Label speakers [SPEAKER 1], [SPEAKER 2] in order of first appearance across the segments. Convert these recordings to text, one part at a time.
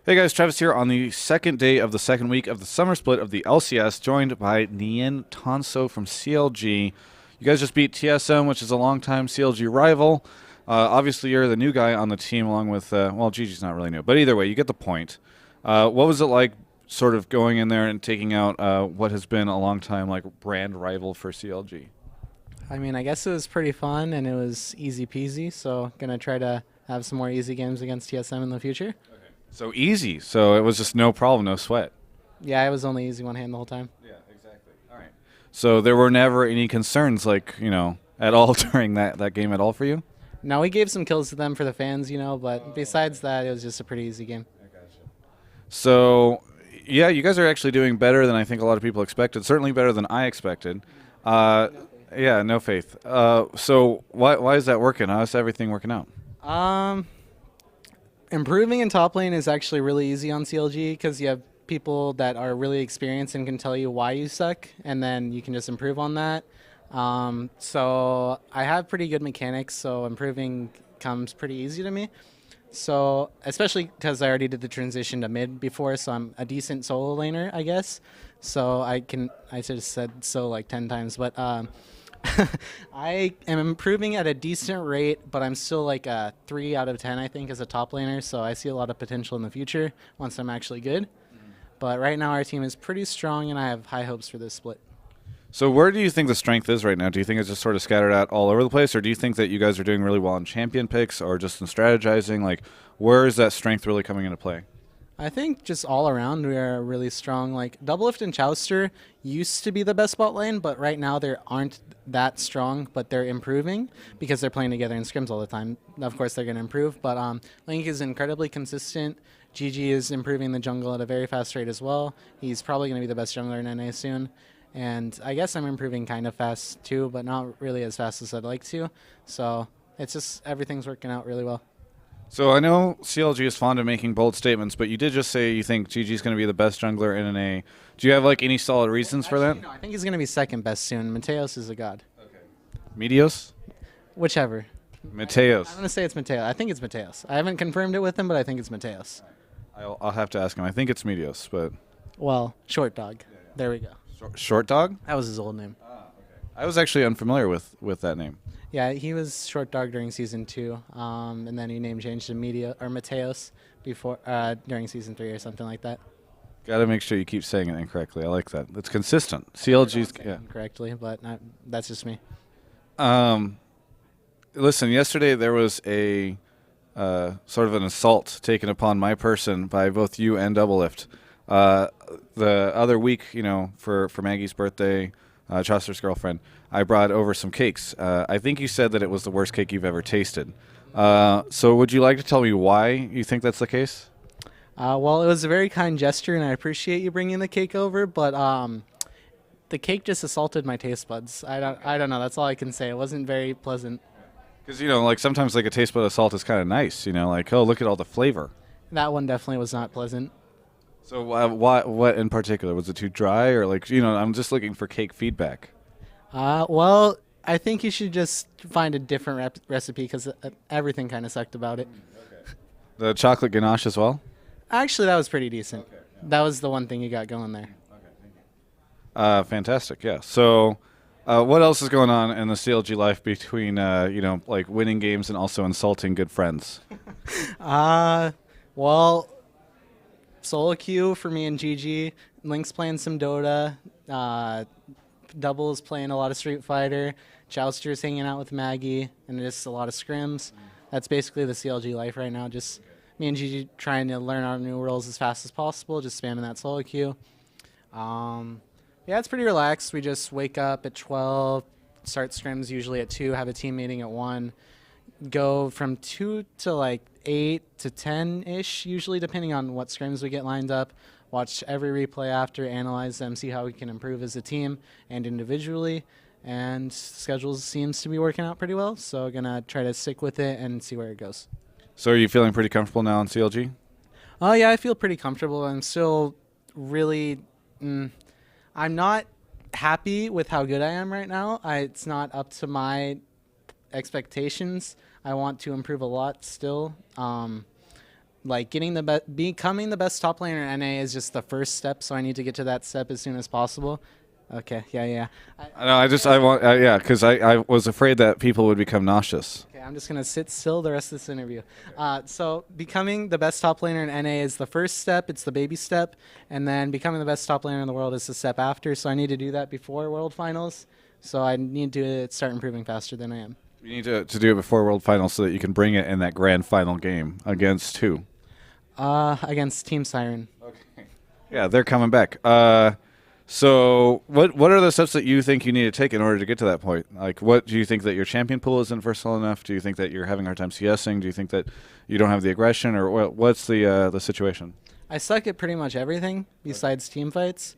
[SPEAKER 1] Hey guys, Travis here on the second day of the second week of the summer split of the LCS, joined by Nientonsoh from CLG. You guys just beat TSM, which is a longtime CLG rival. Obviously, you're the new guy on the team, along with, well, Gigi's not really new, but either way, you get the point. What was it like sort of going in there and taking out what has been a long time like brand rival for CLG?
[SPEAKER 2] I mean, I guess it was pretty fun and it was easy peasy. So gonna try to have some more easy games against TSM in the future.
[SPEAKER 1] So easy. So it was just no problem, no sweat.
[SPEAKER 2] Yeah, it was only easy one hand the whole time.
[SPEAKER 1] Yeah, exactly. All right. So there were never any concerns, like, at all during that game at all for you?
[SPEAKER 2] Now we gave some kills to them for the fans, but besides that, it was just a pretty easy game.
[SPEAKER 1] So, yeah, you guys are actually doing better than I think a lot of people expected. Certainly better than I expected. Yeah, no faith. So why is that working? How's everything working out?
[SPEAKER 2] Um, Improving in top lane is actually really easy on CLG because you have people that are really experienced and can tell you why you suck, and then you can just improve on that. So I have pretty good mechanics, so improving comes pretty easy to me. So especially because I already did the transition to mid before, so I'm a decent solo laner, I guess. So I should have said so like 10 times, but I am improving at a decent rate, but I'm still like a 3 out of 10, I think, as a top laner. So I see a lot of potential in the future once I'm actually good. But right now our team is pretty strong, and I have high hopes for this split.
[SPEAKER 1] So where do you think the strength is right now? Do you think it's just sort of scattered out all over the place, or do you think that you guys are doing really well in champion picks or just in strategizing? Like, where is that strength really coming into play?
[SPEAKER 2] I think just all around we are really strong. Like Doublelift and Chouster used to be the best bot lane, but right now they aren't that strong. But they're improving because they're playing together in scrims all the time. Of course, they're going to improve. But Link is incredibly consistent. GG is improving the jungle at a very fast rate as well. He's probably going to be the best jungler in NA soon. And I guess I'm improving kind of fast too, but not really as fast as I'd like to. So it's just everything's working out really well.
[SPEAKER 1] So I know CLG is fond of making bold statements, but you did just say you think GG is going to be the best jungler in NA. Do you have like any solid reasons for that?
[SPEAKER 2] No, I think he's going to be second best soon. Mateos is a god.
[SPEAKER 1] Meteos?
[SPEAKER 2] Whichever.
[SPEAKER 1] Mateos.
[SPEAKER 2] I'm going to say it's Mateos. I think it's Mateos. I haven't confirmed it with him, but I think it's Mateos.
[SPEAKER 1] I'll have to ask him. I think it's Meteos, but
[SPEAKER 2] Well, short dog. There we go.
[SPEAKER 1] Short Dog?
[SPEAKER 2] That was his old name.
[SPEAKER 1] I was actually unfamiliar with that name.
[SPEAKER 2] Yeah, he was short dog during season 2, and then he name changed to Mateos before during season 3 or something like that.
[SPEAKER 1] Got to make sure you keep saying it incorrectly. I like that. That's consistent. CLG's
[SPEAKER 2] Correctly, but that's just me.
[SPEAKER 1] Listen, yesterday there was a sort of an assault taken upon my person by both you and Doublelift. The other week, for Maggie's birthday, Chaucer's girlfriend, I brought over some cakes. I think you said that it was the worst cake you've ever tasted. So would you like to tell me why you think that's the case?
[SPEAKER 2] Well, it was a very kind gesture, and I appreciate you bringing the cake over, but the cake just assaulted my taste buds. I don't know. That's all I can say. It wasn't very pleasant.
[SPEAKER 1] Because, like sometimes like a taste bud assault is kind of nice, like, oh, look at all the flavor.
[SPEAKER 2] That one definitely was not pleasant.
[SPEAKER 1] So what in particular? Was it too dry or like, I'm just looking for cake feedback.
[SPEAKER 2] Well, I think you should just find a different recipe because everything kind of sucked about it.
[SPEAKER 1] The chocolate ganache as well?
[SPEAKER 2] Actually, that was pretty decent. That was the one thing you got going there.
[SPEAKER 1] Fantastic, yeah. So what else is going on in the CLG life between, like winning games and also insulting good friends?
[SPEAKER 2] Well, solo queue for me and GG. Link's playing some Dota. Doubles playing a lot of Street Fighter. Chouster's hanging out with Maggie, and just a lot of scrims. That's basically the CLG life right now. Just me and GG trying to learn our new roles as fast as possible, just spamming that solo queue. Yeah, it's pretty relaxed. We just wake up at 12, start scrims usually at 2, have a team meeting at 1, go from 2 to like 8 to 10-ish, usually depending on what scrims we get lined up. Watch every replay after, analyze them, see how we can improve as a team and individually. And schedules seems to be working out pretty well, so gonna try to stick with it and see where it goes.
[SPEAKER 1] So are you feeling pretty comfortable now in CLG?
[SPEAKER 2] Oh yeah, I feel pretty comfortable. I'm still really, I'm not happy with how good I am right now. It's not up to my expectations. I want to improve a lot still. like becoming the best top laner in NA is just the first step, so I need to get to that step as soon as possible. Okay, yeah.
[SPEAKER 1] Yeah, because I was afraid that people would become nauseous.
[SPEAKER 2] Okay, I'm just going to sit still the rest of this interview. So becoming the best top laner in NA is the first step. It's the baby step. And then becoming the best top laner in the world is the step after. So I need to do that before World Finals. So I need to start improving faster than I am.
[SPEAKER 1] You need to do it before World Finals so that you can bring it in that grand final game against who?
[SPEAKER 2] Against Team Siren.
[SPEAKER 1] Okay. Yeah, they're coming back. So what are the steps that you think you need to take in order to get to that point? Like, what do you think that your champion pool isn't versatile enough? Do you think that you're having a hard time CSing? Do you think that you don't have the aggression, or what's the situation?
[SPEAKER 2] I suck at pretty much everything besides team fights.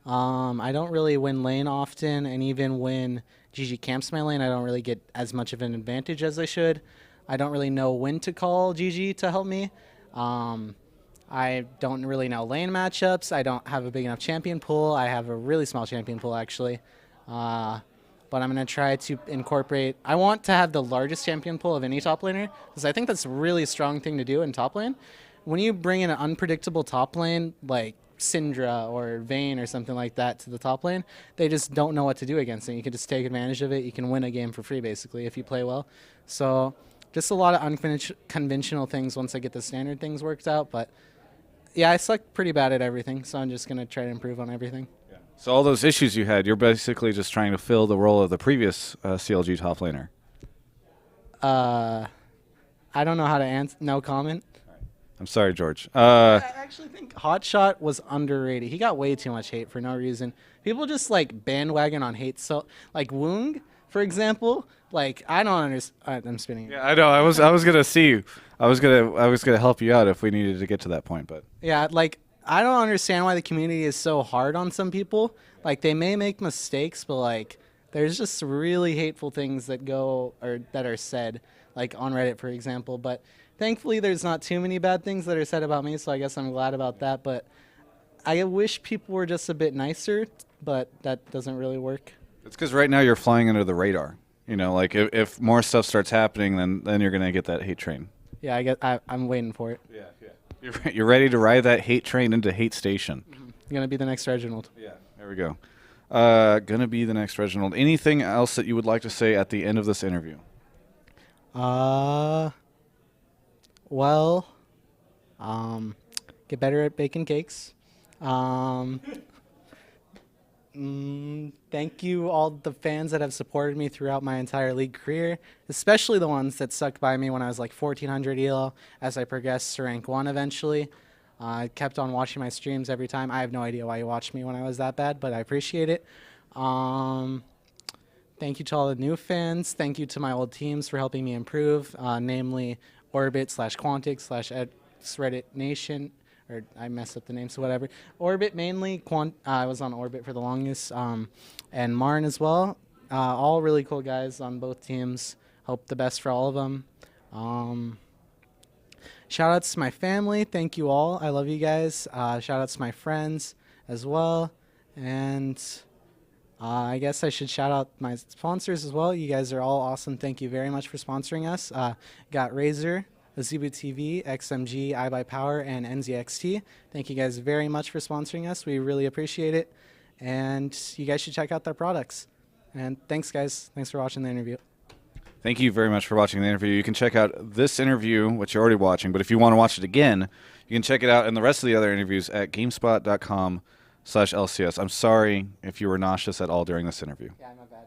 [SPEAKER 2] I don't really win lane often, and even when GG camps my lane, I don't really get as much of an advantage as I should. I don't really know when to call GG to help me. I don't really know lane matchups. I don't have a big enough champion pool. I have a really small champion pool, actually. But I'm going to try to incorporate... I want to have the largest champion pool of any top laner, because I think that's a really strong thing to do in top lane. When you bring in an unpredictable top lane, like Syndra or Vayne or something like that to the top lane, they just don't know what to do against it. You can just take advantage of it. You can win a game for free, basically, if you play well. So just a lot of unconventional things once I get the standard things worked out, but... yeah, I suck pretty bad at everything, so I'm just going to try to improve on everything.
[SPEAKER 1] Yeah. So all those issues you had, you're basically just trying to fill the role of the previous CLG top laner.
[SPEAKER 2] I don't know how to answer. No comment.
[SPEAKER 1] I'm sorry, George.
[SPEAKER 2] I actually think Hotshot was underrated. He got way too much hate for no reason. People just like bandwagon on hate. So like Woong, for example, like I don't understand. I'm spinning.
[SPEAKER 1] Yeah, I know. I was gonna see you. I was gonna help you out if we needed to get to that point, but
[SPEAKER 2] yeah, like I don't understand why the community is so hard on some people. Like they may make mistakes, but like there's just really hateful things that go or that are said, like on Reddit, for example. But thankfully, there's not too many bad things that are said about me, so I guess I'm glad about that. But I wish people were just a bit nicer, but that doesn't really work.
[SPEAKER 1] It's because right now you're flying under the radar. You know, like if more stuff starts happening, then you're gonna get that hate train.
[SPEAKER 2] Yeah, I'm waiting for it.
[SPEAKER 1] Yeah. You're ready to ride that hate train into hate station.
[SPEAKER 2] Mm-hmm. You're gonna be the next Reginald.
[SPEAKER 1] Yeah, there we go. Gonna be the next Reginald. Anything else that you would like to say at the end of this interview?
[SPEAKER 2] Well, get better at baking cakes. Thank you all the fans that have supported me throughout my entire league career, especially the ones that stuck by me when I was like 1400 ELO as I progressed to rank 1 eventually. I kept on watching my streams every time. I have no idea why you watched me when I was that bad, but I appreciate it. Thank you to all the new fans. Thank you to my old teams for helping me improve, namely Orbit/Quantix/Reddit Nation. Or I messed up the name, so whatever. Orbit mainly. I was on Orbit for the longest. And Marn as well. All really cool guys on both teams. Hope the best for all of them. Shout outs to my family. Thank you all. I love you guys. Shout outs to my friends as well. And I guess I should shout out my sponsors as well. You guys are all awesome. Thank you very much for sponsoring us. Got Razer, Azubu TV, XMG, iBuyPower, and NZXT. Thank you guys very much for sponsoring us. We really appreciate it. And you guys should check out their products. And thanks, guys. Thanks for watching the interview.
[SPEAKER 1] Thank you very much for watching the interview. You can check out this interview, which you're already watching, but if you want to watch it again, you can check it out and the rest of the other interviews at gamespot.com/LCS. I'm sorry if you were nauseous at all during this interview.
[SPEAKER 2] Yeah, my bad.